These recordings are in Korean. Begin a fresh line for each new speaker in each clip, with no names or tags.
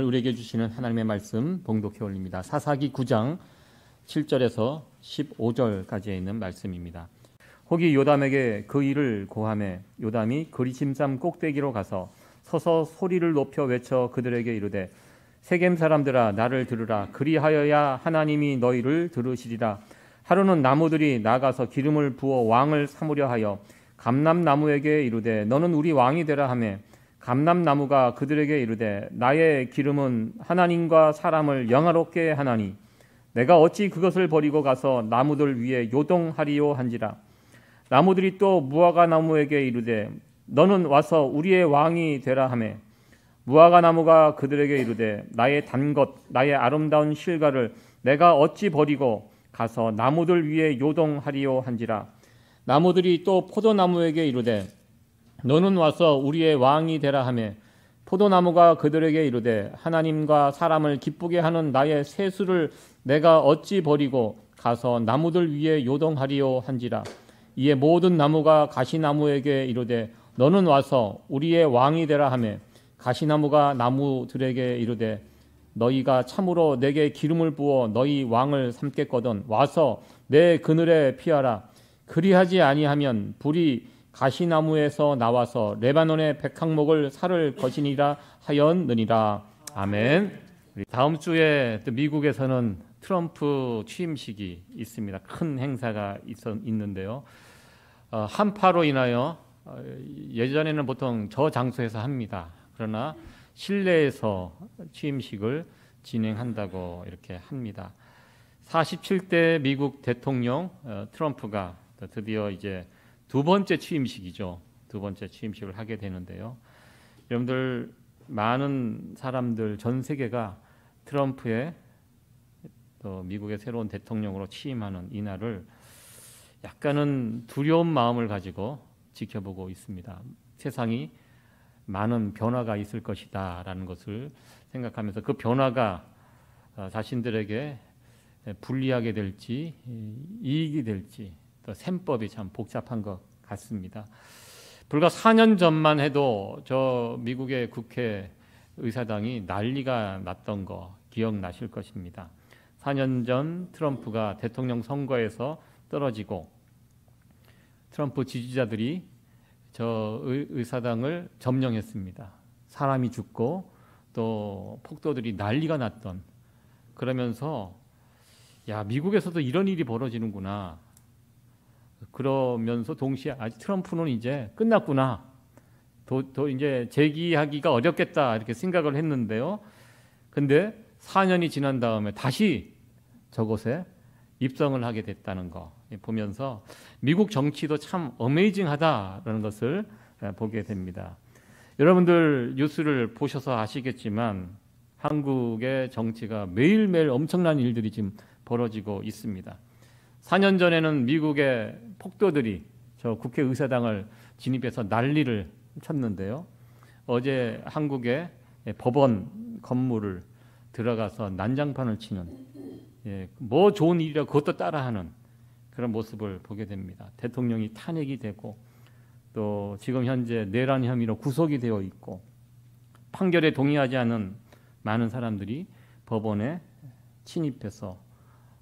우리에게 주시는 하나님의 말씀 봉독해 올립니다. 사사기 9장 7절에서 15절까지에 있는 말씀입니다. 혹이 요담에게 그 일을 고하매 요담이 그리심산 꼭대기로 가서 서서 소리를 높여 외쳐 그들에게 이르되 세겜 사람들아 나를 들으라. 그리하여야 하나님이 너희를 들으시리라. 하루는 나무들이 나가서 기름을 부어 왕을 삼으려 하여 감람나무에게 이르되 너는 우리 왕이 되라 하매 감람나무가 그들에게 이르되 나의 기름은 하나님과 사람을 영화롭게 하나니 내가 어찌 그것을 버리고 가서 나무들 위에 요동하리요 한지라. 나무들이 또 무화과 나무에게 이르되 너는 와서 우리의 왕이 되라 하매 무화과 나무가 그들에게 이르되 나의 단 것 나의 아름다운 실과를 내가 어찌 버리고 가서 나무들 위에 요동하리요 한지라. 나무들이 또 포도나무에게 이르되 너는 와서 우리의 왕이 되라 하매 포도나무가 그들에게 이르되 하나님과 사람을 기쁘게 하는 나의 세수를 내가 어찌 버리고 가서 나무들 위에 요동하리요 한지라. 이에 모든 나무가 가시나무에게 이르되 너는 와서 우리의 왕이 되라 하매 가시나무가 나무들에게 이르되 너희가 참으로 내게 기름을 부어 너희 왕을 삼겠거든 와서 내 그늘에 피하라. 그리하지 아니하면 불이 가시나무에서 나와서 레바논의 백항목을 살을 것이니라 하였느니라. 아멘. 다음 주에 또 미국에서는 트럼프 취임식이 있습니다. 큰 행사가 있는데요. 한파로 인하여 예전에는 보통 저 장소에서 합니다. 그러나 실내에서 취임식을 진행한다고 이렇게 합니다. 47대 미국 대통령 트럼프가 드디어 이제 두 번째 취임식이죠. 두 번째 취임식을 하게 되는데요. 여러분들 많은 사람들 전 세계가 트럼프의 또 미국의 새로운 대통령으로 취임하는 이 날을 약간은 두려운 마음을 가지고 지켜보고 있습니다. 세상이 많은 변화가 있을 것이다라는 것을 생각하면서 그 변화가 자신들에게 불리하게 될지 이익이 될지 또 셈법이 참 복잡한 것 같습니다. 불과 4년 전만 해도 저 미국의 국회 의사당이 난리가 났던 거 기억나실 것입니다. 4년 전 트럼프가 대통령 선거에서 떨어지고 트럼프 지지자들이 저 의사당을 점령했습니다. 사람이 죽고 또 폭도들이 난리가 났던, 그러면서 야, 미국에서도 이런 일이 벌어지는구나. 그러면서 동시에 아직 트럼프는 이제 끝났구나. 이제 재기하기가 어렵겠다 이렇게 생각을 했는데요. 근데 4년이 지난 다음에 다시 저곳에 입성을 하게 됐다는 거 보면서 미국 정치도 참 어메이징하다라는 것을 보게 됩니다. 여러분들 뉴스를 보셔서 아시겠지만 한국의 정치가 매일매일 엄청난 일들이 지금 벌어지고 있습니다. 4년 전에는 미국의 폭도들이 저 국회의사당을 진입해서 난리를 쳤는데요. 어제 한국의 법원 건물을 들어가서 난장판을 치는, 뭐 좋은 일이라 그것도 따라하는 그런 모습을 보게 됩니다. 대통령이 탄핵이 되고 또 지금 현재 내란 혐의로 구속이 되어 있고 판결에 동의하지 않은 많은 사람들이 법원에 침입해서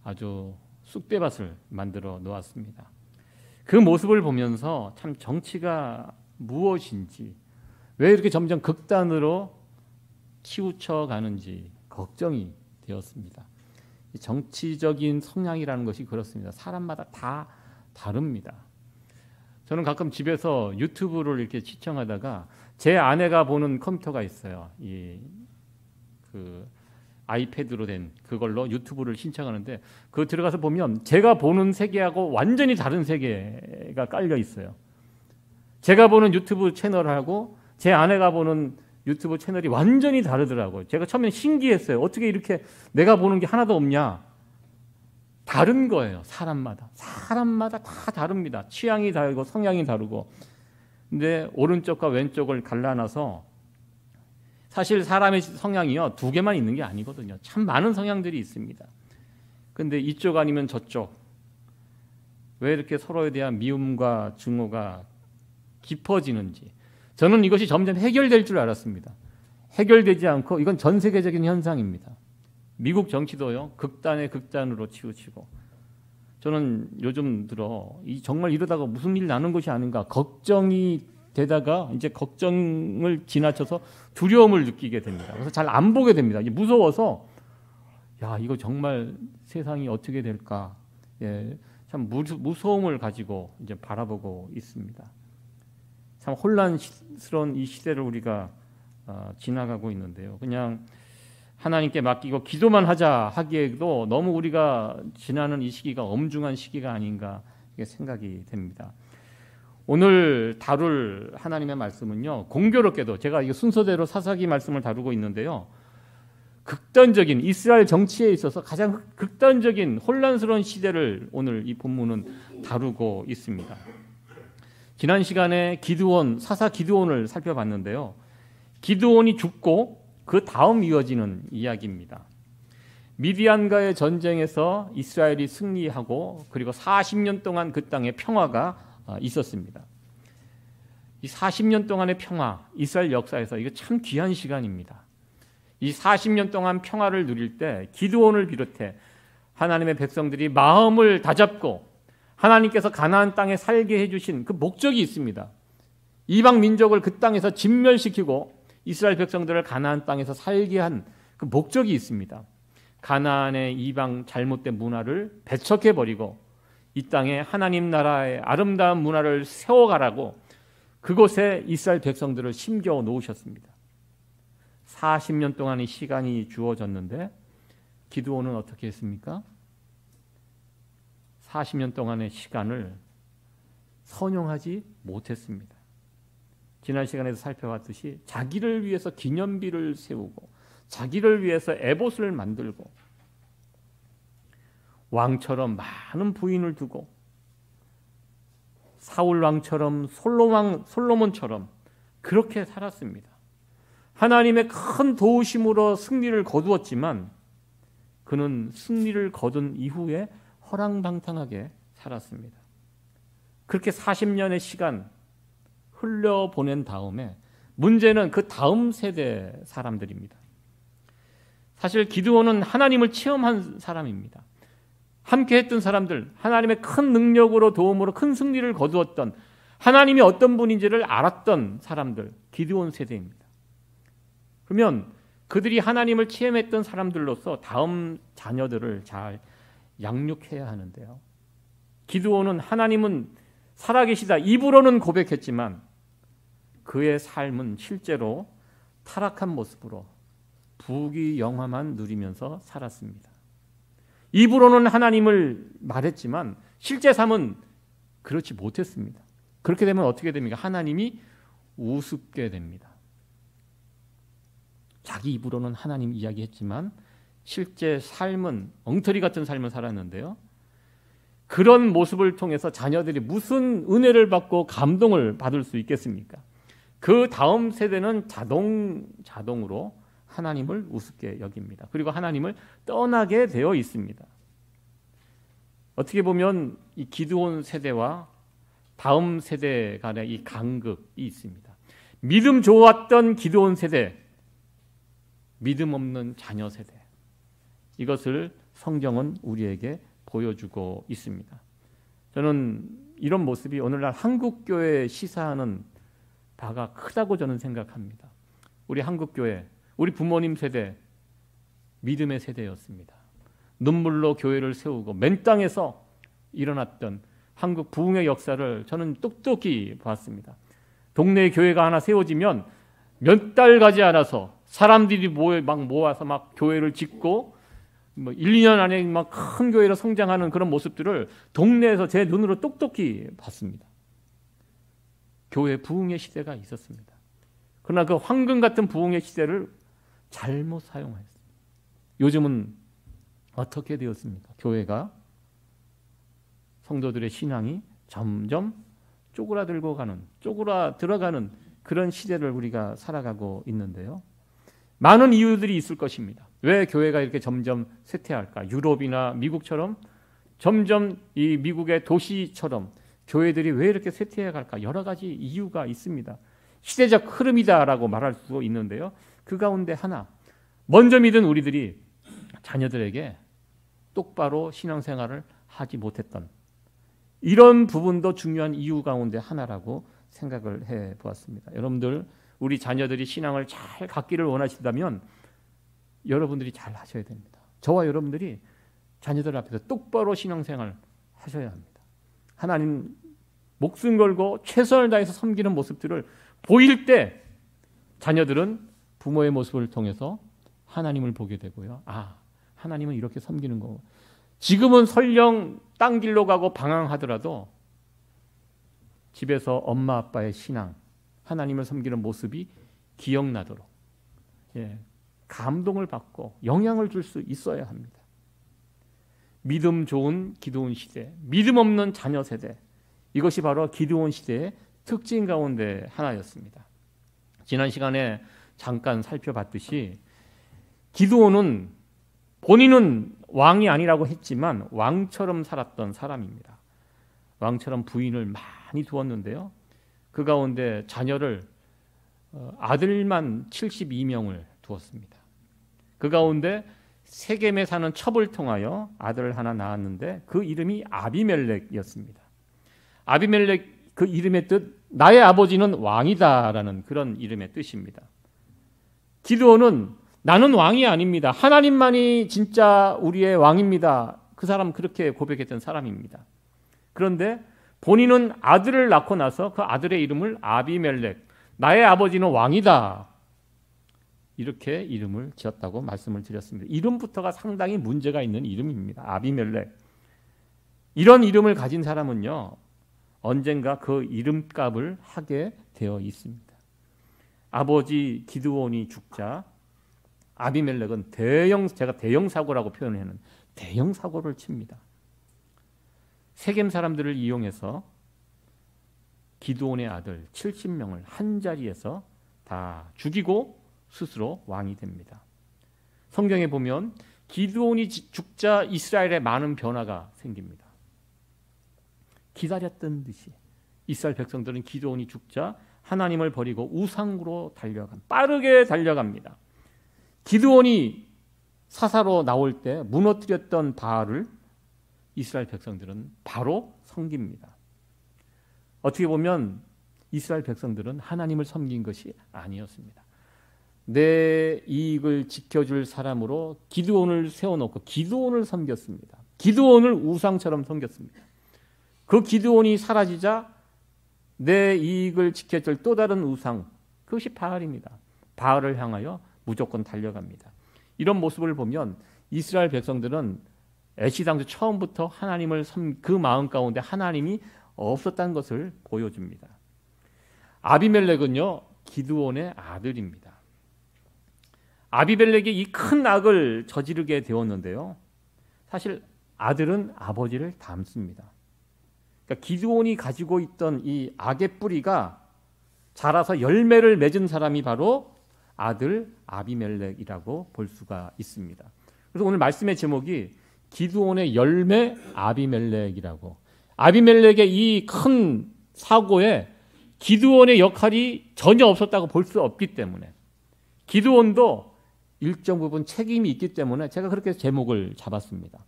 아주 쑥대밭을 만들어 놓았습니다. 그 모습을 보면서 참 정치가 무엇인지, 왜 이렇게 점점 극단으로 치우쳐 가는지 걱정이 되었습니다. 정치적인 성향이라는 것이 그렇습니다. 사람마다 다 다릅니다. 저는 가끔 집에서 유튜브를 이렇게 시청하다가 제 아내가 보는 컴퓨터가 있어요. 그 아이패드로 된 그걸로 유튜브를 신청하는데 그 들어가서 보면 제가 보는 세계하고 완전히 다른 세계가 깔려 있어요. 제가 보는 유튜브 채널하고 제 아내가 보는 유튜브 채널이 완전히 다르더라고요. 제가 처음에 신기했어요. 어떻게 이렇게 내가 보는 게 하나도 없냐. 다른 거예요. 사람마다 다 다릅니다. 취향이 다르고 성향이 다르고. 근데 오른쪽과 왼쪽을 갈라놔서 사실 사람의 성향이요, 두 개만 있는 게 아니거든요. 참 많은 성향들이 있습니다. 근데 이쪽 아니면 저쪽, 왜 이렇게 서로에 대한 미움과 증오가 깊어지는지, 저는 이것이 점점 해결될 줄 알았습니다. 해결되지 않고 이건 전 세계적인 현상입니다. 미국 정치도요. 극단의 극단으로 치우치고 저는 요즘 들어 정말 이러다가 무슨 일 나는 것이 아닌가 걱정이 되다가 이제 걱정을 지나쳐서 두려움을 느끼게 됩니다. 그래서 잘 안 보게 됩니다. 무서워서 야 이거 정말 세상이 어떻게 될까 참 무서움을 가지고 이제 바라보고 있습니다. 참 혼란스러운 이 시대를 우리가 지나가고 있는데요. 그냥 하나님께 맡기고 기도만 하자 하기에도 너무 우리가 지나는 이 시기가 엄중한 시기가 아닌가 생각이 됩니다. 오늘 다룰 하나님의 말씀은요. 공교롭게도 제가 이 순서대로 사사기 말씀을 다루고 있는데요. 극단적인 이스라엘 정치에 있어서 가장 극단적인 혼란스러운 시대를 오늘 이 본문은 다루고 있습니다. 지난 시간에 사사 기드온을 살펴봤는데요. 기드온이 죽고 그 다음 이어지는 이야기입니다. 미디안과의 전쟁에서 이스라엘이 승리하고 그리고 40년 동안 그 땅에 평화가 있었습니다. 이 40년 동안의 평화, 이스라엘 역사에서 이거 참 귀한 시간입니다. 이 40년 동안 평화를 누릴 때 기드온을 비롯해 하나님의 백성들이 마음을 다잡고 하나님께서 가나안 땅에 살게 해주신 그 목적이 있습니다. 이방 민족을 그 땅에서 진멸시키고 이스라엘 백성들을 가나안 땅에서 살게 한 그 목적이 있습니다. 가나안의 이방 잘못된 문화를 배척해버리고 이 땅에 하나님 나라의 아름다운 문화를 세워가라고 그곳에 이스라엘 백성들을 심겨 놓으셨습니다. 40년 동안의 시간이 주어졌는데 기드온은 어떻게 했습니까? 40년 동안의 시간을 선용하지 못했습니다. 지난 시간에도 살펴봤듯이 자기를 위해서 기념비를 세우고 자기를 위해서 에봇을 만들고 왕처럼 많은 부인을 두고 사울 왕처럼 솔로몬처럼 그렇게 살았습니다. 하나님의 큰 도우심으로 승리를 거두었지만 그는 승리를 거둔 이후에 허랑방탕하게 살았습니다. 그렇게 40년의 시간 흘려보낸 다음에 문제는 그 다음 세대 사람들입니다. 사실 기드온은 하나님을 체험한 사람입니다. 함께 했던 사람들, 하나님의 큰 능력으로 도움으로 큰 승리를 거두었던 하나님이 어떤 분인지를 알았던 사람들, 기드온 세대입니다. 그러면 그들이 하나님을 체험했던 사람들로서 다음 자녀들을 잘 양육해야 하는데요. 기드온은 하나님은 살아계시다 입으로는 고백했지만 그의 삶은 실제로 타락한 모습으로 부귀영화만 누리면서 살았습니다. 입으로는 하나님을 말했지만 실제 삶은 그렇지 못했습니다. 그렇게 되면 어떻게 됩니까? 하나님이 우습게 됩니다. 자기 입으로는 하나님 이야기했지만 실제 삶은 엉터리 같은 삶을 살았는데요. 그런 모습을 통해서 자녀들이 무슨 은혜를 받고 감동을 받을 수 있겠습니까? 그 다음 세대는 자동으로 하나님을 우습게 여깁니다. 그리고 하나님을 떠나게 되어 있습니다. 어떻게 보면 이 기드온 세대와 다음 세대 간의 이 간극이 있습니다. 믿음 좋았던 기드온 세대, 믿음 없는 자녀 세대. 이것을 성경은 우리에게 보여주고 있습니다. 저는 이런 모습이 오늘날 한국교회에 시사하는 바가 크다고 저는 생각합니다. 우리 한국교회, 우리 부모님 세대, 믿음의 세대였습니다. 눈물로 교회를 세우고 맨 땅에서 일어났던 한국 부흥의 역사를 저는 똑똑히 봤습니다. 동네 교회가 하나 세워지면 몇 달 가지 않아서 사람들이 모아서 막 교회를 짓고 1, 2년 안에 막 큰 교회로 성장하는 그런 모습들을 동네에서 제 눈으로 똑똑히 봤습니다. 교회 부흥의 시대가 있었습니다. 그러나 그 황금 같은 부흥의 시대를 잘못 사용했습니다. 요즘은 어떻게 되었습니까? 교회가 성도들의 신앙이 점점 쪼그라들어가는 그런 시대를 우리가 살아가고 있는데요. 많은 이유들이 있을 것입니다. 왜 교회가 이렇게 점점 쇠퇴할까? 유럽이나 미국처럼 점점 이 미국의 도시처럼 교회들이 왜 이렇게 쇠퇴해 갈까? 여러 가지 이유가 있습니다. 시대적 흐름이다라고 말할 수 있는데요. 그 가운데 하나, 먼저 믿은 우리들이 자녀들에게 똑바로 신앙생활을 하지 못했던 이런 부분도 중요한 이유 가운데 하나라고 생각을 해보았습니다. 여러분들, 우리 자녀들이 신앙을 잘 갖기를 원하신다면 여러분들이 잘 하셔야 됩니다. 저와 여러분들이 자녀들 앞에서 똑바로 신앙생활 하셔야 합니다. 하나님 목숨 걸고 최선을 다해서 섬기는 모습들을 보일 때 자녀들은 부모의 모습을 통해서 하나님을 보게 되고요. 아, 하나님은 이렇게 섬기는 거고. 지금은 설령 딴 길로 가고 방황하더라도 집에서 엄마 아빠의 신앙, 하나님을 섬기는 모습이 기억나도록 감동을 받고 영향을 줄 수 있어야 합니다. 믿음 좋은 기드온 시대, 믿음 없는 자녀 세대, 이것이 바로 기드온 시대의 특징 가운데 하나였습니다. 지난 시간에 잠깐 살펴봤듯이 기드온은 본인은 왕이 아니라고 했지만 왕처럼 살았던 사람입니다. 왕처럼 부인을 많이 두었는데요. 그 가운데 자녀를 아들만 72명을 두었습니다. 그 가운데 세겜에 사는 첩을 통하여 아들을 하나 낳았는데 그 이름이 아비멜렉이었습니다. 아비멜렉, 그 이름의 뜻, 나의 아버지는 왕이다라는 그런 이름의 뜻입니다. 기드온은 나는 왕이 아닙니다. 하나님만이 진짜 우리의 왕입니다. 그 사람 그렇게 고백했던 사람입니다. 그런데 본인은 아들을 낳고 나서 그 아들의 이름을 아비멜렉, 나의 아버지는 왕이다, 이렇게 이름을 지었다고 말씀을 드렸습니다. 이름부터가 상당히 문제가 있는 이름입니다. 아비멜렉. 이런 이름을 가진 사람은요, 언젠가 그 이름값을 하게 되어 있습니다. 아버지 기드온이 죽자 아비멜렉은 제가 대형 사고라고 표현을 했는 대형 사고를 칩니다. 세겜 사람들을 이용해서 기드온의 아들 70명을 한 자리에서 다 죽이고 스스로 왕이 됩니다. 성경에 보면 기드온이 죽자 이스라엘에 많은 변화가 생깁니다. 기다렸던 듯이 이스라엘 백성들은 기드온이 죽자 하나님을 버리고 우상으로 빠르게 달려갑니다. 기드온이 사사로 나올 때 무너뜨렸던 바알을 이스라엘 백성들은 바로 섬깁니다. 어떻게 보면 이스라엘 백성들은 하나님을 섬긴 것이 아니었습니다. 내 이익을 지켜줄 사람으로 기드온을 세워놓고 기드온을 섬겼습니다. 기드온을 우상처럼 섬겼습니다. 그 기드온이 사라지자 내 이익을 지켜줄 또 다른 우상, 그것이 바알입니다. 바알을 향하여 무조건 달려갑니다. 이런 모습을 보면 이스라엘 백성들은 애시당초 처음부터 하나님을 그 마음 가운데 하나님이 없었다는 것을 보여줍니다. 아비멜렉은요, 기드온의 아들입니다. 아비멜렉이 이 큰 악을 저지르게 되었는데요, 사실 아들은 아버지를 닮습니다. 그러니까 기드온이 가지고 있던 이 악의 뿌리가 자라서 열매를 맺은 사람이 바로 아들 아비멜렉이라고 볼 수가 있습니다. 그래서 오늘 말씀의 제목이 기드온의 열매 아비멜렉이라고, 아비멜렉의 이 큰 사고에 기드온의 역할이 전혀 없었다고 볼 수 없기 때문에, 기드온도 일정 부분 책임이 있기 때문에 제가 그렇게 제목을 잡았습니다.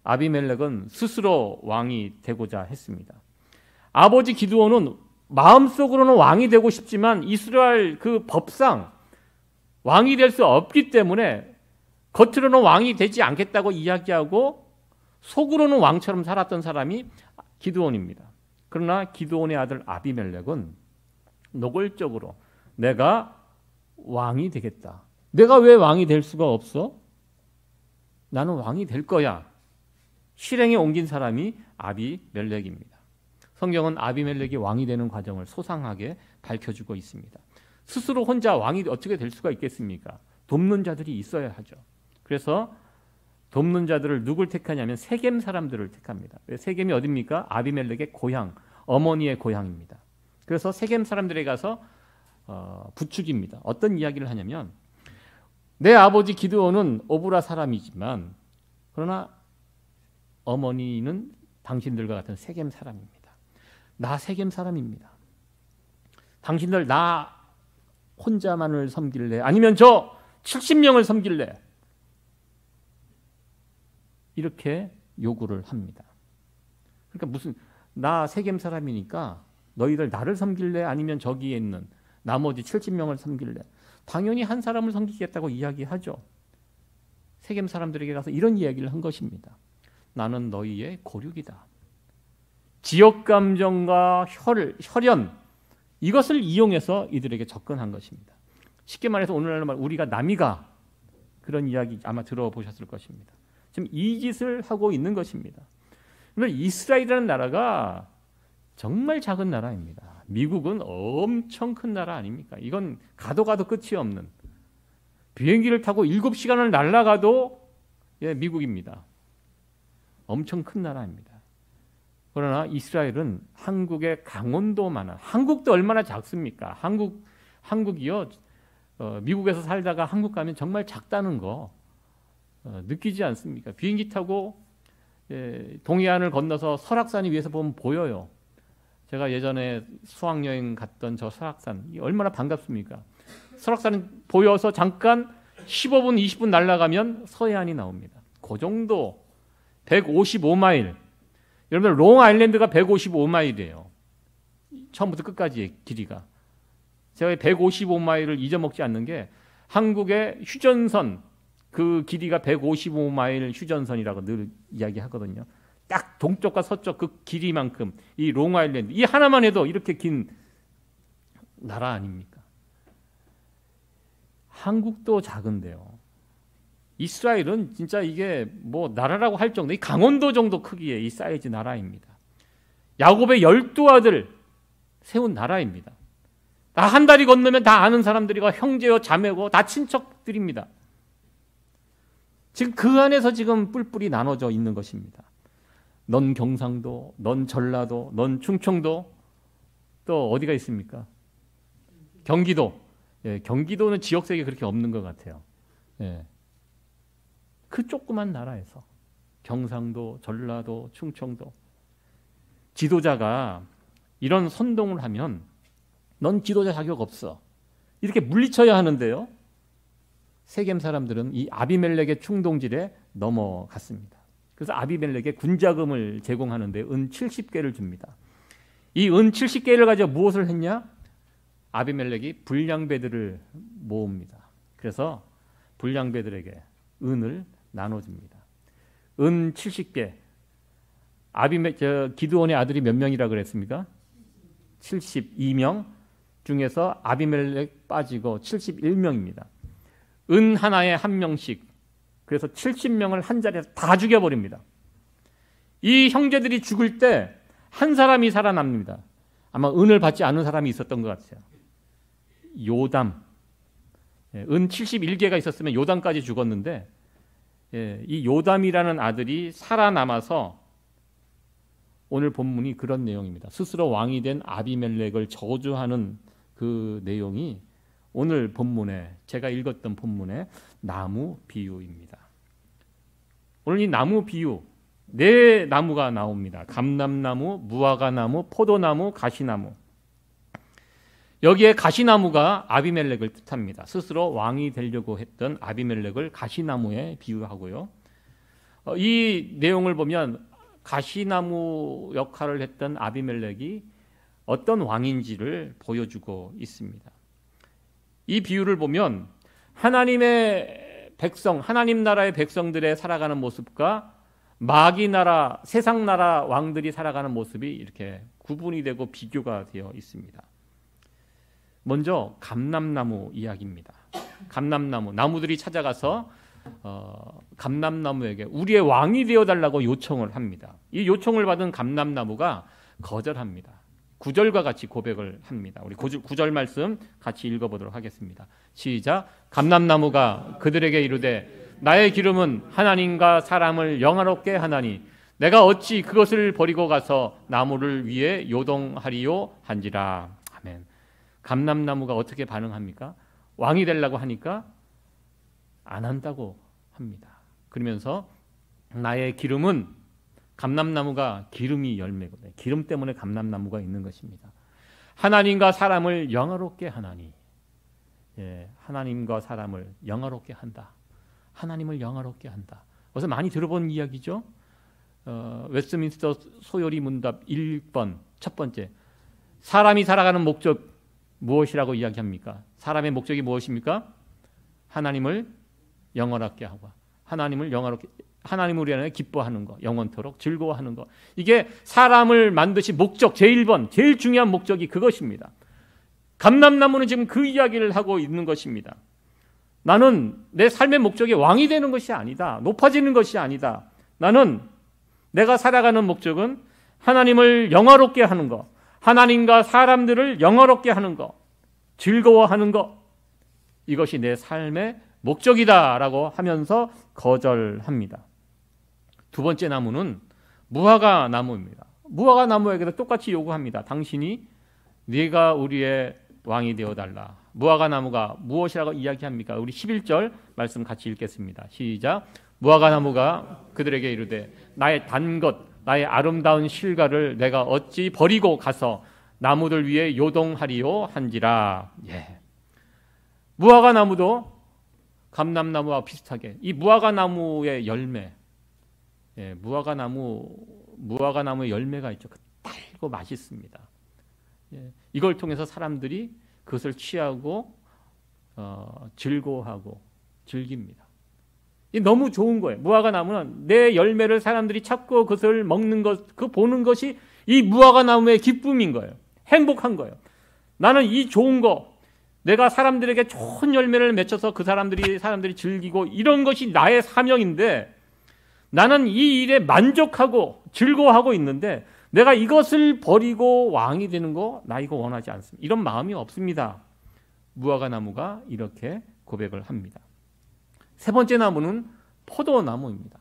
아비멜렉은 스스로 왕이 되고자 했습니다. 아버지 기드온은 마음속으로는 왕이 되고 싶지만 이스라엘 그 법상 왕이 될 수 없기 때문에 겉으로는 왕이 되지 않겠다고 이야기하고 속으로는 왕처럼 살았던 사람이 기드온입니다. 그러나 기드온의 아들 아비멜렉은 노골적으로 내가 왕이 되겠다. 내가 왜 왕이 될 수가 없어? 나는 왕이 될 거야. 실행에 옮긴 사람이 아비멜렉입니다. 성경은 아비멜렉이 왕이 되는 과정을 소상하게 밝혀주고 있습니다. 스스로 혼자 왕이 어떻게 될 수가 있겠습니까? 돕는 자들이 있어야 하죠. 그래서 돕는 자들을 누굴 택하냐면 세겜 사람들을 택합니다. 세겜이 어디입니까? 아비멜렉의 고향, 어머니의 고향입니다. 그래서 세겜 사람들에 가서 부추깁니다. 어떤 이야기를 하냐면, 내 아버지 기드온은 오브라 사람이지만 그러나 어머니는 당신들과 같은 세겜 사람입니다. 나 세겜 사람입니다. 당신들 나 혼자만을 섬길래? 아니면 저 70명을 섬길래? 이렇게 요구를 합니다. 그러니까 무슨 나 세겜 사람이니까 너희들 나를 섬길래? 아니면 저기에 있는 나머지 70명을 섬길래? 당연히 한 사람을 섬기겠다고 이야기하죠. 세겜 사람들에게 가서 이런 이야기를 한 것입니다. 나는 너희의 고륙이다. 지역감정과 혈연 이것을 이용해서 이들에게 접근한 것입니다. 쉽게 말해서 오늘날 우리가 남이가 그런 이야기 아마 들어보셨을 것입니다. 지금 이 짓을 하고 있는 것입니다. 그런데 이스라엘이라는 나라가 정말 작은 나라입니다. 미국은 엄청 큰 나라 아닙니까? 이건 가도 끝이 없는, 비행기를 타고 7시간을 날아가도 미국입니다. 엄청 큰 나라입니다. 그러나 이스라엘은 한국의 강원도만한, 한국도 얼마나 작습니까? 한국이요, 미국에서 살다가 한국 가면 정말 작다는 거 느끼지 않습니까? 비행기 타고 동해안을 건너서 설악산이 위에서 보면 보여요. 제가 예전에 수학여행 갔던 저 설악산, 얼마나 반갑습니까? 설악산은 보여서 잠깐 15분, 20분 날아가면 서해안이 나옵니다. 그 정도 155마일. 여러분들 롱아일랜드가 155마일이에요. 처음부터 끝까지의 길이가. 제가 155마일을 잊어먹지 않는 게 한국의 휴전선, 그 길이가 155마일 휴전선이라고 늘 이야기하거든요. 딱 동쪽과 서쪽 그 길이만큼 이 롱아일랜드, 이 하나만 해도 이렇게 긴 나라 아닙니까? 한국도 작은데요. 이스라엘은 진짜 이게 뭐 나라라고 할 정도, 이 강원도 정도 크기의 이 사이즈 나라입니다. 야곱의 12아들 세운 나라입니다. 다 한 다리 건너면 다 아는 사람들이고 형제요 자매고 다 친척들입니다. 지금 그 안에서 지금 뿔뿔이 나눠져 있는 것입니다. 넌 경상도, 넌 전라도, 넌 충청도, 또 어디가 있습니까? 경기도. 경기도는 지역색이 그렇게 없는 것 같아요. 그 조그만 나라에서 경상도, 전라도, 충청도, 지도자가 이런 선동을 하면 넌 지도자 자격 없어, 이렇게 물리쳐야 하는데요, 세겜 사람들은 이 아비멜렉의 충동질에 넘어갔습니다. 그래서 아비멜렉에 군자금을 제공하는데 은 70개를 줍니다. 이 은 70개를 가지고 무엇을 했냐? 아비멜렉이 불량배들을 모읍니다. 그래서 불량배들에게 은을 나눠줍니다. 은 70개. 기드온의 아들이 몇 명이라 그랬습니까? 72명 중에서 아비멜렉 빠지고 71명입니다. 은 하나에 한 명씩. 그래서 70명을 한 자리에서 다 죽여버립니다. 이 형제들이 죽을 때 한 사람이 살아납니다. 아마 은을 받지 않은 사람이 있었던 것 같아요. 요담. 은 71개가 있었으면 요담까지 죽었는데, 이 요담이라는 아들이 살아남아서 오늘 본문이 그런 내용입니다. 스스로 왕이 된 아비멜렉을 저주하는 그 내용이 오늘 본문에, 제가 읽었던 본문의 나무 비유입니다. 오늘 이 나무 비유, 네 나무가 나옵니다. 감람나무, 무화과나무, 포도나무, 가시나무. 여기에 가시나무가 아비멜렉을 뜻합니다. 스스로 왕이 되려고 했던 아비멜렉을 가시나무에 비유하고요. 이 내용을 보면 가시나무 역할을 했던 아비멜렉이 어떤 왕인지를 보여주고 있습니다. 이 비유를 보면 하나님의 백성, 하나님 나라의 백성들의 살아가는 모습과 마귀 나라, 세상 나라 왕들이 살아가는 모습이 이렇게 구분이 되고 비교가 되어 있습니다. 먼저 감람나무 이야기입니다. 감람나무, 나무들이 찾아가서 감람나무에게 우리의 왕이 되어달라고 요청을 합니다. 이 요청을 받은 감람나무가 거절합니다. 9절과 같이 고백을 합니다. 우리 9절 말씀 같이 읽어보도록 하겠습니다. 시작. 감람나무가 그들에게 이르되 나의 기름은 하나님과 사람을 영화롭게 하나니 내가 어찌 그것을 버리고 가서 나무를 위해 요동하리요 한지라. 아멘. 감람나무가 어떻게 반응합니까? 왕이 되려고 하니까 안 한다고 합니다. 그러면서 나의 기름은, 감람나무가 기름이 열매거든요. 기름 때문에 감람나무가 있는 것입니다. 하나님과 사람을 영화롭게 하나니. 하나님과 사람을 영화롭게 한다. 하나님을 영화롭게 한다. 그래서 많이 들어본 이야기죠. 웨스트민스터 소요리 문답 1번 첫 번째, 사람이 살아가는 목적 무엇이라고 이야기합니까? 사람의 목적이 무엇입니까? 하나님을 영원하게 하고 하나님을 영원하게, 하나님을 위하여 기뻐하는 것, 영원토록 즐거워하는 것. 이게 사람을 만드신 목적 제1번, 제일 중요한 목적이 그것입니다. 감람나무는 지금 그 이야기를 하고 있는 것입니다. 나는 내 삶의 목적이 왕이 되는 것이 아니다. 높아지는 것이 아니다. 나는 내가 살아가는 목적은 하나님을 영화롭게 하는 것, 하나님과 사람들을 영화롭게 하는 것, 즐거워하는 것, 이것이 내 삶의 목적이다라고 하면서 거절합니다. 두 번째 나무는 무화과 나무입니다. 무화과 나무에게도 똑같이 요구합니다. 당신이 네가 우리의 왕이 되어달라. 무화과 나무가 무엇이라고 이야기합니까? 우리 11절 말씀 같이 읽겠습니다. 시작. 무화과 나무가 그들에게 이르되 나의 단 것, 나의 아름다운 실과를 내가 어찌 버리고 가서 나무들 위에 요동하리요 한지라. 무화과 나무도 감람나무와 비슷하게 이 무화과 나무의 열매, 무화과 나무의 열매가 있죠. 달고 맛있습니다. 이걸 통해서 사람들이 그것을 취하고 즐거워하고 즐깁니다. 너무 좋은 거예요. 무화과 나무는 내 열매를 사람들이 찾고 그것을 먹는 것, 그 보는 것이 이 무화과 나무의 기쁨인 거예요. 행복한 거예요. 나는 이 좋은 거, 내가 사람들에게 좋은 열매를 맺혀서 그 사람들이 즐기고 이런 것이 나의 사명인데 나는 이 일에 만족하고 즐거워하고 있는데 내가 이것을 버리고 왕이 되는 거, 나 이거 원하지 않습니다. 이런 마음이 없습니다. 무화과 나무가 이렇게 고백을 합니다. 세 번째 나무는 포도나무입니다.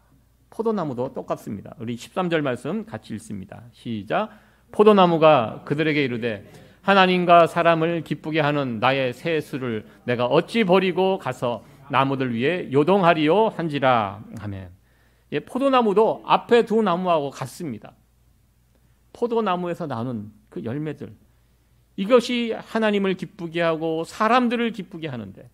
포도나무도 똑같습니다. 우리 13절 말씀 같이 읽습니다. 시작. 포도나무가 그들에게 이르되 하나님과 사람을 기쁘게 하는 나의 새 수를 내가 어찌 버리고 가서 나무들 위에 요동하리요 한지라. 아멘. 포도나무도 앞에 두 나무하고 같습니다. 포도나무에서 나눈 그 열매들, 이것이 하나님을 기쁘게 하고 사람들을 기쁘게 하는데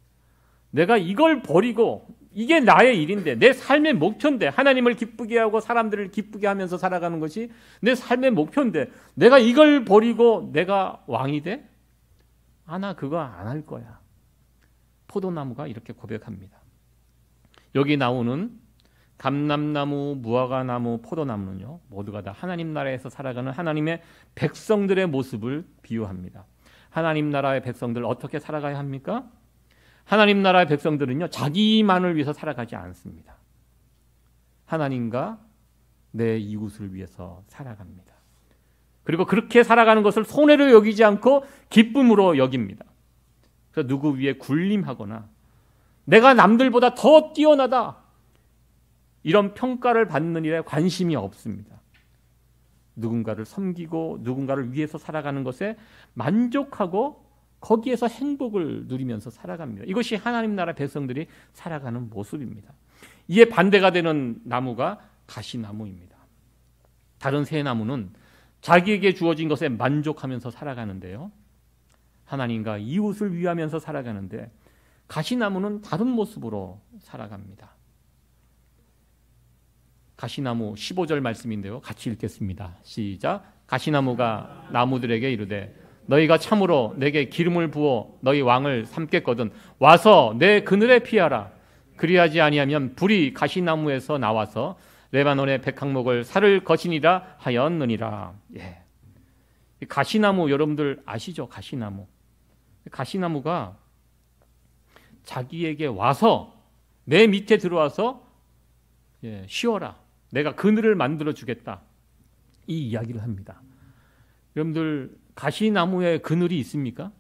내가 이걸 버리고, 이게 나의 일인데 내 삶의 목표인데, 하나님을 기쁘게 하고 사람들을 기쁘게 하면서 살아가는 것이 내 삶의 목표인데 내가 이걸 버리고 내가 왕이 돼? 나 그거 안 할 거야. 포도나무가 이렇게 고백합니다. 여기 나오는 감람나무, 무화과나무, 포도나무는요, 모두가 다 하나님 나라에서 살아가는 하나님의 백성들의 모습을 비유합니다. 하나님 나라의 백성들 어떻게 살아가야 합니까? 하나님 나라의 백성들은요, 자기만을 위해서 살아가지 않습니다. 하나님과 내 이웃을 위해서 살아갑니다. 그리고 그렇게 살아가는 것을 손해로 여기지 않고 기쁨으로 여깁니다. 그래서 누구 위에 군림하거나 내가 남들보다 더 뛰어나다, 이런 평가를 받는 일에 관심이 없습니다. 누군가를 섬기고 누군가를 위해서 살아가는 것에 만족하고 거기에서 행복을 누리면서 살아갑니다. 이것이 하나님 나라 백성들이 살아가는 모습입니다. 이에 반대가 되는 나무가 가시나무입니다. 다른 세 나무는 자기에게 주어진 것에 만족하면서 살아가는데요, 하나님과 이웃을 위하면서 살아가는데 가시나무는 다른 모습으로 살아갑니다. 가시나무 15절 말씀인데요, 같이 읽겠습니다. 시작. 가시나무가 나무들에게 이르되 너희가 참으로 내게 기름을 부어 너희 왕을 삼겠거든 와서 내 그늘에 피하라. 그리하지 아니하면 불이 가시나무에서 나와서 레바논의 백향목을 살을 것이니라 하였느니라. 가시나무 여러분들 아시죠? 가시나무가 자기에게 와서 내 밑에 들어와서 쉬어라, 내가 그늘을 만들어 주겠다, 이 이야기를 합니다. 여러분들 가시나무에 그늘이 있습니까?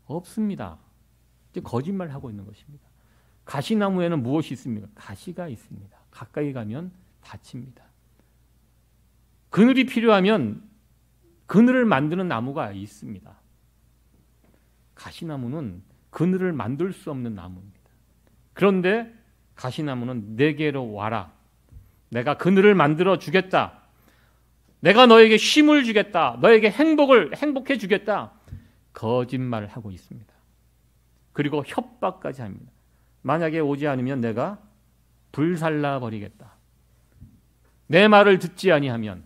없습니다. 거짓말하고 있는 것입니다. 가시나무에는 무엇이 있습니까? 가시가 있습니다. 가까이 가면 다칩니다. 그늘이 필요하면 그늘을 만드는 나무가 있습니다. 가시나무는 그늘을 만들 수 없는 나무입니다. 그런데 가시나무는 내게로 와라, 내가 그늘을 만들어 주겠다, 내가 너에게 쉼을 주겠다, 너에게 행복해 주겠다, 거짓말을 하고 있습니다. 그리고 협박까지 합니다. 만약에 오지 않으면 내가 불살라 버리겠다. 내 말을 듣지 아니하면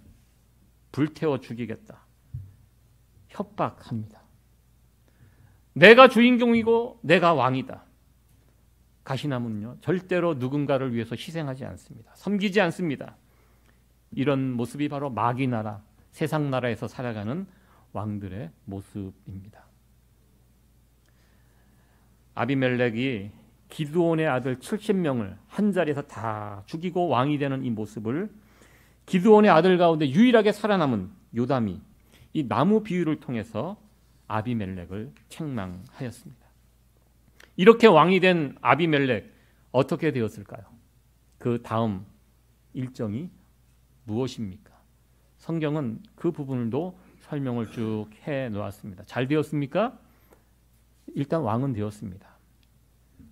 불태워 죽이겠다. 협박합니다. 내가 주인공이고 내가 왕이다. 가시나무는요, 절대로 누군가를 위해서 희생하지 않습니다. 섬기지 않습니다. 이런 모습이 바로 마귀 나라, 세상 나라에서 살아가는 왕들의 모습입니다. 아비멜렉이 기드온의 아들 70명을 한 자리에서 다 죽이고 왕이 되는 이 모습을 기드온의 아들 가운데 유일하게 살아남은 요담이 이 나무 비유를 통해서 아비멜렉을 책망하였습니다. 이렇게 왕이 된 아비멜렉 어떻게 되었을까요? 그 다음 일정이 무엇입니까? 성경은 그 부분도 설명을 쭉 해놓았습니다. 잘 되었습니까? 일단 왕은 되었습니다.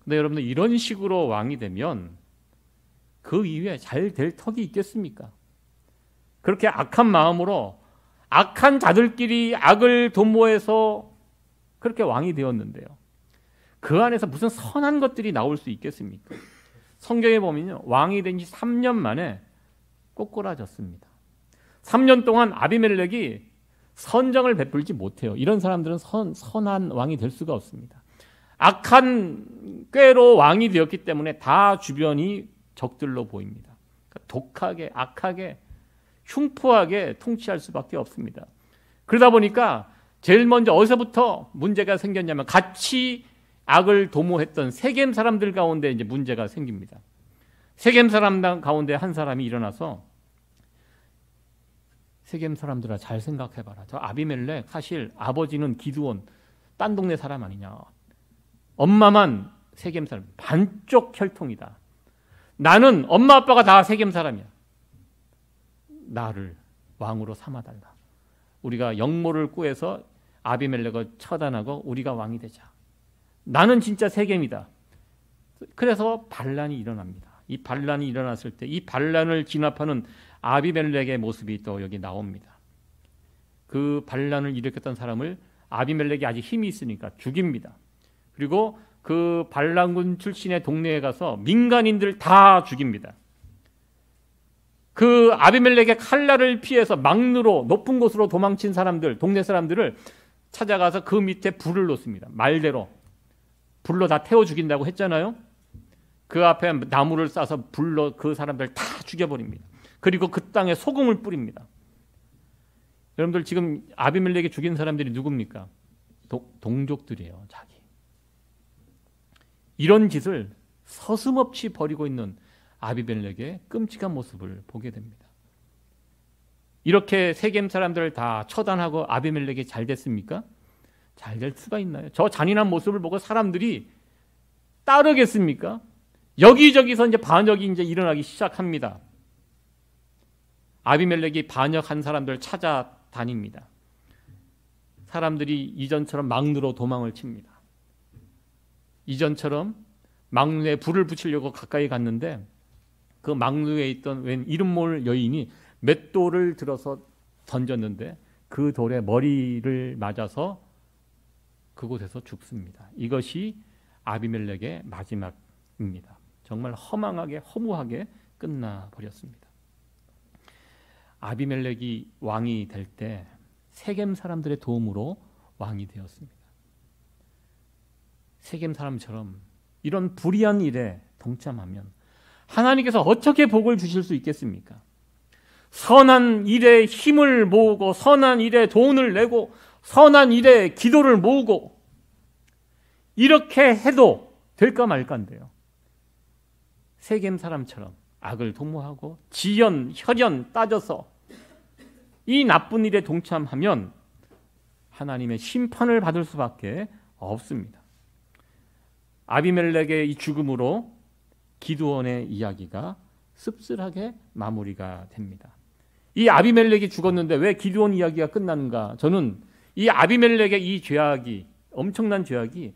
근데 여러분들 이런 식으로 왕이 되면 그 이후에 잘 될 턱이 있겠습니까? 그렇게 악한 마음으로 악한 자들끼리 악을 도모해서 그렇게 왕이 되었는데요. 그 안에서 무슨 선한 것들이 나올 수 있겠습니까? 성경에 보면요, 왕이 된 지 3년 만에 꼬꾸라졌습니다. 3년 동안 아비멜렉이 선정을 베풀지 못해요. 이런 사람들은 선한 왕이 될 수가 없습니다. 악한 꾀로 왕이 되었기 때문에 다 주변이 적들로 보입니다. 독하게, 악하게, 흉포하게 통치할 수밖에 없습니다. 그러다 보니까 제일 먼저 어디서부터 문제가 생겼냐면 같이 악을 도모했던 세겜 사람들 가운데 이제 문제가 생깁니다. 세겜 사람 가운데 한 사람이 일어나서 세겜 사람들아 잘 생각해봐라. 저 아비멜렉 사실 아버지는 기드온 딴 동네 사람 아니냐. 엄마만 세겜 사람, 반쪽 혈통이다. 나는 엄마 아빠가 다 세겜 사람이야. 나를 왕으로 삼아달라. 우리가 역모를 꾸해서 아비멜렉을 처단하고 우리가 왕이 되자. 나는 진짜 세겜이다. 그래서 반란이 일어납니다. 이 반란이 일어났을 때 이 반란을 진압하는 아비멜렉의 모습이 또 여기 나옵니다. 그 반란을 일으켰던 사람을 아비멜렉이 아직 힘이 있으니까 죽입니다. 그리고 그 반란군 출신의 동네에 가서 민간인들 다 죽입니다. 그 아비멜렉의 칼날을 피해서 막루로 높은 곳으로 도망친 사람들, 동네 사람들을 찾아가서 그 밑에 불을 놓습니다. 말대로 불로 다 태워 죽인다고 했잖아요. 그 앞에 나무를 싸서 불로 그 사람들 다 죽여버립니다. 그리고 그 땅에 소금을 뿌립니다. 여러분들 지금 아비멜렉이 죽인 사람들이 누굽니까? 동족들이에요. 자기. 이런 짓을 서슴없이 벌이고 있는 아비멜렉의 끔찍한 모습을 보게 됩니다. 이렇게 세겜 사람들을 다 처단하고 아비멜렉이 잘 됐습니까? 잘 될 수가 있나요? 저 잔인한 모습을 보고 사람들이 따르겠습니까? 여기저기서 이제 반역이 이제 일어나기 시작합니다. 아비멜렉이 반역한 사람들을 찾아다닙니다. 사람들이 이전처럼 막루로 도망을 칩니다. 이전처럼 막루에 불을 붙이려고 가까이 갔는데 그 막루에 있던 웬 이름 모를 여인이 맷돌을 들어서 던졌는데 그 돌에 머리를 맞아서 그곳에서 죽습니다. 이것이 아비멜렉의 마지막입니다. 정말 허망하게 허무하게 끝나버렸습니다. 아비멜렉이 왕이 될 때 세겜 사람들의 도움으로 왕이 되었습니다. 세겜 사람처럼 이런 불의한 일에 동참하면 하나님께서 어떻게 복을 주실 수 있겠습니까? 선한 일에 힘을 모으고 선한 일에 돈을 내고 선한 일에 기도를 모으고 이렇게 해도 될까 말까인데요. 세겜 사람처럼 악을 도모하고 지연, 혈연 따져서 이 나쁜 일에 동참하면 하나님의 심판을 받을 수밖에 없습니다. 아비멜렉의 이 죽음으로 기드온의 이야기가 씁쓸하게 마무리가 됩니다. 이 아비멜렉이 죽었는데 왜 기드온 이야기가 끝나는가? 저는 이 아비멜렉의 이 죄악이, 엄청난 죄악이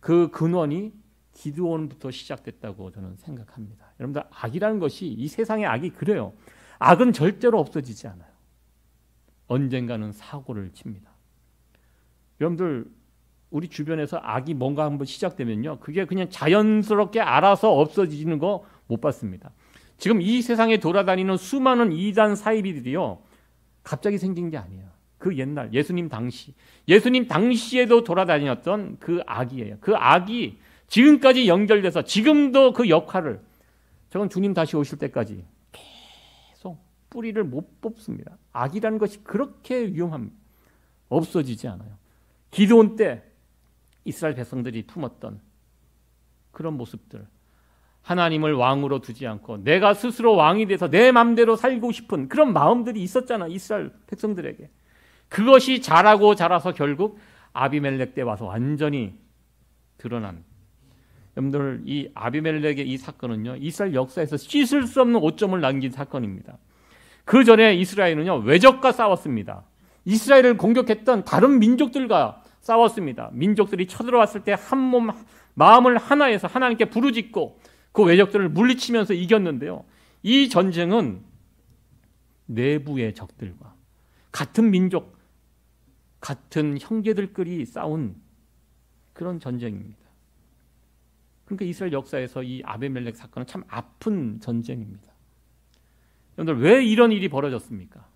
그 근원이 기드온부터 시작됐다고 저는 생각합니다. 여러분들, 악이라는 것이, 이 세상의 악이 그래요. 악은 절대로 없어지지 않아요. 언젠가는 사고를 칩니다. 여러분들, 우리 주변에서 악이 뭔가 한번 시작되면요, 그게 그냥 자연스럽게 알아서 없어지는 거 못 봤습니다. 지금 이 세상에 돌아다니는 수많은 이단 사이비들이요, 갑자기 생긴 게 아니에요. 그 옛날 예수님 당시에도 돌아다녔던 그 악이에요. 그 악이 지금까지 연결돼서 지금도 그 역할을, 저건 주님 다시 오실 때까지 계속 뿌리를 못 뽑습니다. 악이라는 것이 그렇게 위험합니다. 없어지지 않아요. 기드온 때 이스라엘 백성들이 품었던 그런 모습들, 하나님을 왕으로 두지 않고 내가 스스로 왕이 돼서 내 마음대로 살고 싶은 그런 마음들이 있었잖아, 이스라엘 백성들에게. 그것이 자라서 결국 아비멜렉 때 와서 완전히 드러난. 여러분들, 이 아비멜렉의 이 사건은요, 이스라엘 역사에서 씻을 수 없는 오점을 남긴 사건입니다. 그 전에 이스라엘은요, 외적과 싸웠습니다. 이스라엘을 공격했던 다른 민족들과 싸웠습니다. 민족들이 쳐들어왔을 때 한 몸 마음을 하나해서 하나님께 부르짖고 그 외적들을 물리치면서 이겼는데요, 이 전쟁은 내부의 적들과 같은 민족, 같은 형제들끼리 싸운 그런 전쟁입니다. 그러니까 이스라엘 역사에서 이 아비멜렉 사건은 참 아픈 전쟁입니다. 여러분들, 왜 이런 일이 벌어졌습니까?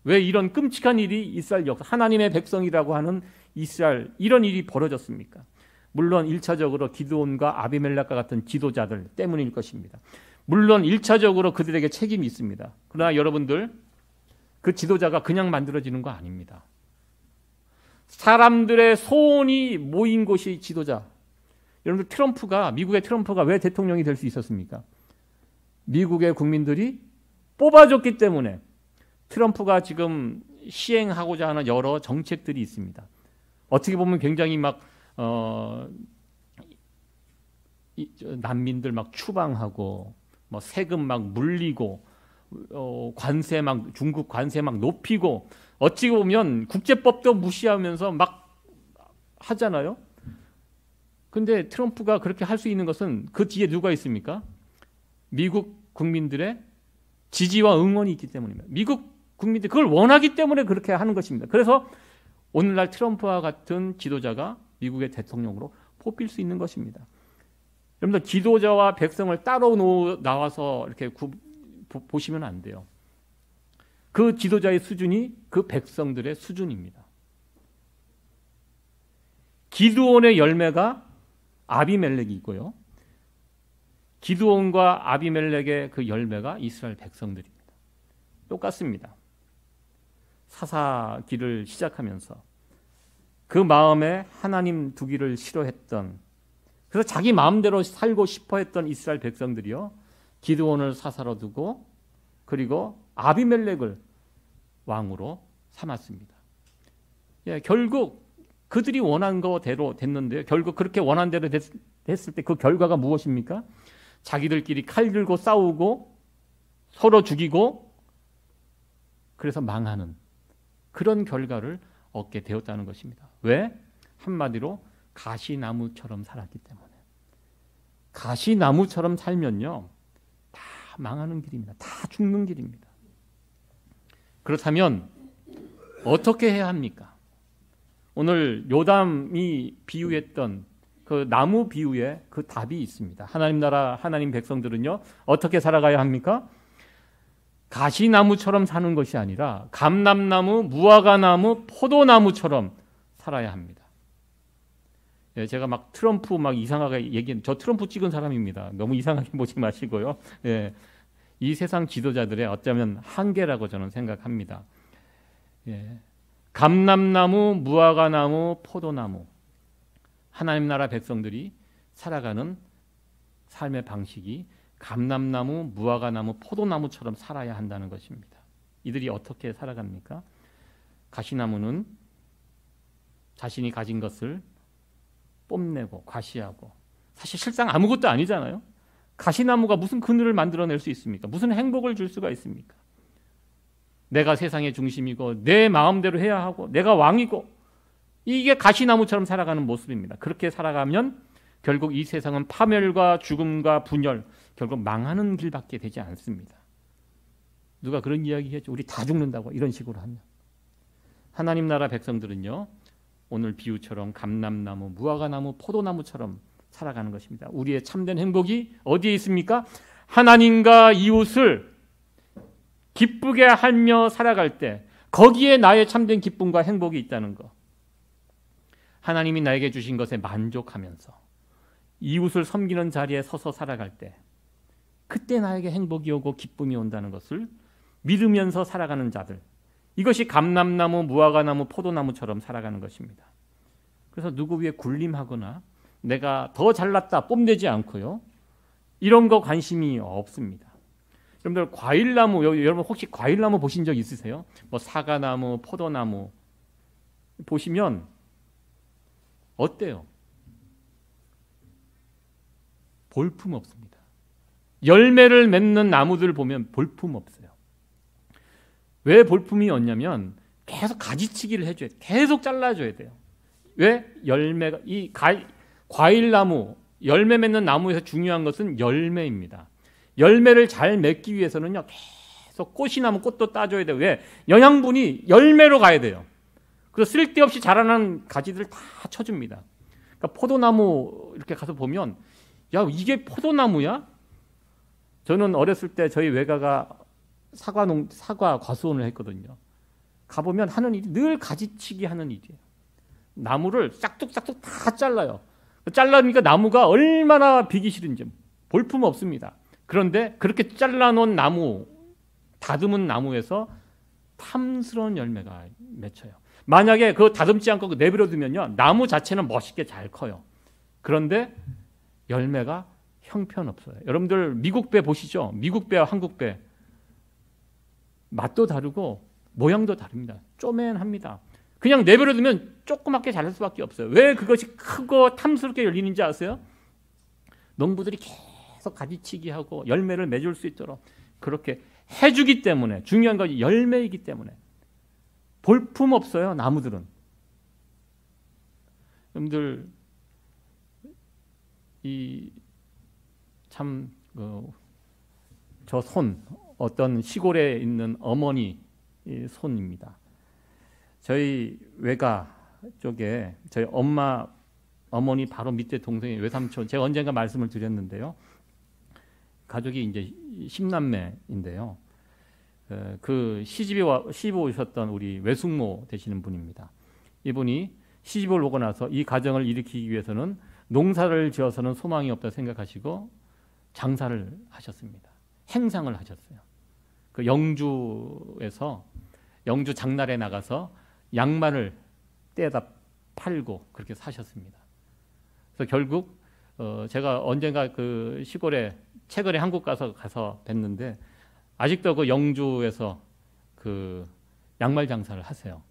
왜 이런 끔찍한 일이 이스라엘 역사, 하나님의 백성이라고 하는 이스라엘, 이런 일이 벌어졌습니까? 물론 1차적으로 기드온과 아비멜렉과 같은 지도자들 때문일 것입니다. 물론 1차적으로 그들에게 책임이 있습니다. 그러나 여러분들, 그 지도자가 그냥 만들어지는 거 아닙니다. 사람들의 소원이 모인 곳이 지도자. 여러분들, 미국의 트럼프가 왜 대통령이 될 수 있었습니까? 미국의 국민들이 뽑아줬기 때문에. 트럼프가 지금 시행하고자 하는 여러 정책들이 있습니다. 어떻게 보면 굉장히 난민들 추방하고, 세금 물리고, 중국 관세 높이고, 어찌 보면 국제법도 무시하면서 하잖아요. 근데 트럼프가 그렇게 할 수 있는 것은 그 뒤에 누가 있습니까? 미국 국민들의 지지와 응원이 있기 때문입니다. 미국 국민들이 그걸 원하기 때문에 그렇게 하는 것입니다. 그래서 오늘날 트럼프와 같은 지도자가 미국의 대통령으로 뽑힐 수 있는 것입니다. 여러분들, 지도자와 백성을 따로 나와서 이렇게 보시면 안 돼요. 그 지도자의 수준이 그 백성들의 수준입니다. 기드온의 열매가 아비멜렉이고요, 기드온과 아비멜렉의 그 열매가 이스라엘 백성들입니다. 똑같습니다. 사사기를 시작하면서 그 마음에 하나님 두기를 싫어했던, 그래서 자기 마음대로 살고 싶어 했던 이스라엘 백성들이요, 기드온을 사사로 두고 그리고 아비멜렉을 왕으로 삼았습니다. 결국 그들이 원한 거대로 됐는데요, 결국 그렇게 원한 대로 됐을 때 그 결과가 무엇입니까? 자기들끼리 칼 들고 싸우고 서로 죽이고, 그래서 망하는 그런 결과를 얻게 되었다는 것입니다. 왜? 한마디로 가시나무처럼 살았기 때문에. 가시나무처럼 살면요, 다 망하는 길입니다. 다 죽는 길입니다. 그렇다면 어떻게 해야 합니까? 오늘 요담이 비유했던 그 나무 비유에 그 답이 있습니다. 하나님 나라, 하나님 백성들은요, 어떻게 살아가야 합니까? 가시나무처럼 사는 것이 아니라 감람나무, 무화과나무, 포도나무처럼 살아야 합니다. 제가 트럼프 이상하게 얘기했는데, 저 트럼프 찍은 사람입니다. 너무 이상하게 보지 마시고요. 이 세상 지도자들의 어쩌면 한계라고 저는 생각합니다. 감람나무, 무화과나무, 포도나무, 하나님 나라 백성들이 살아가는 삶의 방식이 감람나무, 무화과나무, 포도나무처럼 살아야 한다는 것입니다. 이들이 어떻게 살아갑니까? 가시나무는 자신이 가진 것을 뽐내고 과시하고, 사실 실상 아무것도 아니잖아요. 가시나무가 무슨 그늘을 만들어낼 수 있습니까? 무슨 행복을 줄 수가 있습니까? 내가 세상의 중심이고 내 마음대로 해야 하고 내가 왕이고, 이게 가시나무처럼 살아가는 모습입니다. 그렇게 살아가면 결국 이 세상은 파멸과 죽음과 분열, 결국 망하는 길밖에 되지 않습니다. 누가 그런 이야기 했죠. 우리 다 죽는다고, 이런 식으로 하면. 하나님 나라 백성들은요, 오늘 비유처럼 감람나무, 무화과나무, 포도나무처럼 살아가는 것입니다. 우리의 참된 행복이 어디에 있습니까? 하나님과 이웃을 기쁘게 하며 살아갈 때 거기에 나의 참된 기쁨과 행복이 있다는 것. 하나님이 나에게 주신 것에 만족하면서 이웃을 섬기는 자리에 서서 살아갈 때 그때 나에게 행복이 오고 기쁨이 온다는 것을 믿으면서 살아가는 자들. 이것이 감람나무, 무화과나무, 포도나무처럼 살아가는 것입니다. 그래서 누구 위에 군림하거나 내가 더 잘났다 뽐내지 않고요. 이런 거 관심이 없습니다. 여러분들 과일나무, 여러분 혹시 과일나무 보신 적 있으세요? 뭐 사과나무, 포도나무 보시면 어때요? 볼품 없습니다. 열매를 맺는 나무들 보면 볼품 없어요. 왜 볼품이 없냐면 계속 가지치기를 해줘야 돼요. 계속 잘라줘야 돼요. 왜? 열매가 과일나무, 열매 맺는 나무에서 중요한 것은 열매입니다. 열매를 잘 맺기 위해서는요, 계속 꽃이 나면 꽃도 따줘야 돼요. 왜? 영양분이 열매로 가야 돼요. 그래서 쓸데없이 자라는 가지들을 다 쳐줍니다. 그러니까 포도나무 이렇게 가서 보면, 야, 이게 포도나무야? 저는 어렸을 때 저희 외가가 사과 과수원을 했거든요. 가보면 하는 일이 늘 가지치기 하는 일이에요. 나무를 싹둑싹둑 다 잘라요. 잘라니까 나무가 얼마나 비기 싫은지 볼품 없습니다. 그런데 그렇게 잘라놓은 나무, 다듬은 나무에서 탐스러운 열매가 맺혀요. 만약에 그거 다듬지 않고 내버려두면요, 나무 자체는 멋있게 잘 커요. 그런데 열매가 형편없어요. 여러분들 미국 배 보시죠? 미국 배와 한국 배 맛도 다르고 모양도 다릅니다. 쪼맨합니다. 그냥 내버려두면 조그맣게 자랄 수밖에 없어요. 왜 그것이 크고 탐스럽게 열리는지 아세요? 농부들이 계속 가지치기 하고 열매를 맺을 수 있도록 그렇게 해주기 때문에, 중요한 것이 열매이기 때문에 볼품 없어요. 나무들은. 여러분들 저 손, 어떤 시골에 있는 어머니 손입니다. 저희 외가 쪽에 저희 어머니 바로 밑에 동생이 외삼촌, 제가 언젠가 말씀을 드렸는데요. 가족이 이제 10남매인데요. 그 시집에 오셨던 우리 외숙모 되시는 분입니다. 이분이 시집을 오고 나서 이 가정을 일으키기 위해서는 농사를 지어서는 소망이 없다 생각하시고 장사를 하셨습니다. 행상을 하셨어요. 그 영주에서 영주 장날에 나가서 양말을 떼다 팔고 그렇게 사셨습니다. 그래서 결국 제가 언젠가 그 시골에 최근에 한국 가서 뵀는데 아직도 그 영주에서 그 양말 장사를 하세요.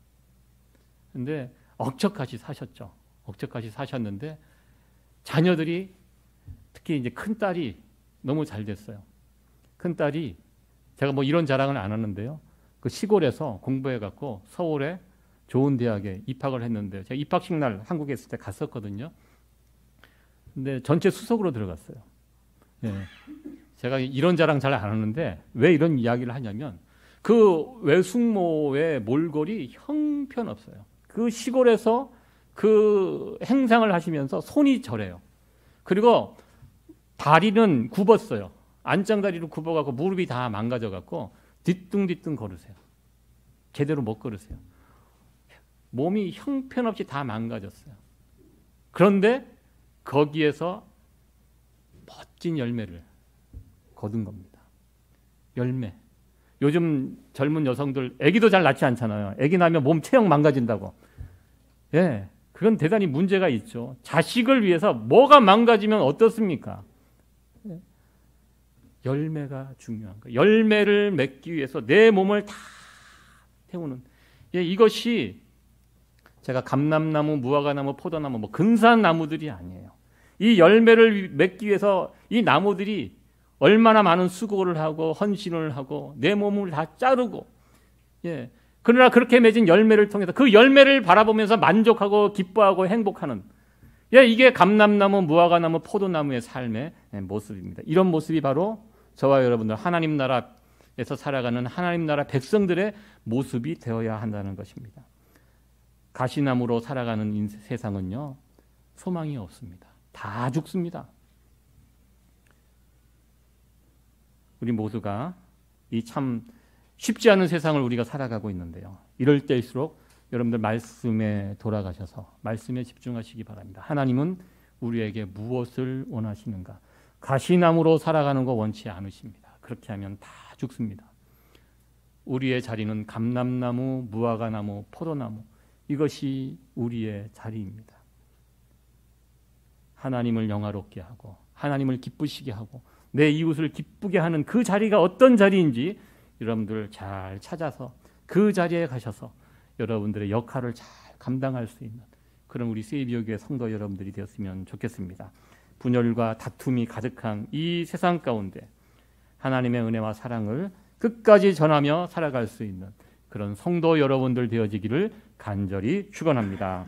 근데 억척같이 사셨죠. 억척같이 사셨는데 자녀들이 특히 이제 큰 딸이 너무 잘 됐어요. 큰 딸이 제가 뭐 이런 자랑을 안 하는데요. 그 시골에서 공부해 갖고 서울에 좋은 대학에 입학을 했는데 제가 입학식 날 한국에 있을 때 갔었거든요. 근데 전체 수석으로 들어갔어요. 예. 제가 이런 자랑 잘 안 하는데 왜 이런 이야기를 하냐면 그 외숙모의 몰골이 형편없어요. 그 시골에서 그 행상을 하시면서 손이 저래요. 그리고 다리는 굽었어요. 안장다리로 굽어갖고 무릎이 다 망가져갖고 뒤뚱뒤뚱 걸으세요. 제대로 못 걸으세요. 몸이 형편없이 다 망가졌어요. 그런데 거기에서 멋진 열매를 거둔 겁니다. 열매. 요즘 젊은 여성들 아기도 잘 낳지 않잖아요. 아기 낳으면 몸 체형 망가진다고. 예, 그건 대단히 문제가 있죠. 자식을 위해서 뭐가 망가지면 어떻습니까? 예. 열매가 중요한 거예요. 열매를 맺기 위해서 내 몸을 다 태우는. 예, 이것이 제가 감람나무, 무화과나무, 포도나무, 뭐 근사한 나무들이 아니에요. 이 열매를 맺기 위해서 이 나무들이 얼마나 많은 수고를 하고 헌신을 하고 내 몸을 다 자르고, 예. 그러나 그렇게 맺은 열매를 통해서 그 열매를 바라보면서 만족하고 기뻐하고 행복하는, 예, 이게 감람나무, 무화과나무, 포도나무의 삶의 모습입니다. 이런 모습이 바로 저와 여러분들 하나님 나라에서 살아가는 하나님 나라 백성들의 모습이 되어야 한다는 것입니다. 가시나무로 살아가는 세상은요, 소망이 없습니다. 다 죽습니다. 우리 모두가 이 참 쉽지 않은 세상을 우리가 살아가고 있는데요. 이럴 때일수록 여러분들 말씀에 돌아가셔서 말씀에 집중하시기 바랍니다. 하나님은 우리에게 무엇을 원하시는가? 가시나무로 살아가는 거 원치 않으십니다. 그렇게 하면 다 죽습니다. 우리의 자리는 감람나무, 무화과나무, 포도나무, 이것이 우리의 자리입니다. 하나님을 영화롭게 하고 하나님을 기쁘시게 하고 내 이웃을 기쁘게 하는 그 자리가 어떤 자리인지 여러분들 잘 찾아서 그 자리에 가셔서 여러분들의 역할을 잘 감당할 수 있는 그런 우리 세이비어교회 성도 여러분들이 되었으면 좋겠습니다. 분열과 다툼이 가득한 이 세상 가운데 하나님의 은혜와 사랑을 끝까지 전하며 살아갈 수 있는 그런 성도 여러분들 되어지기를 간절히 축원합니다.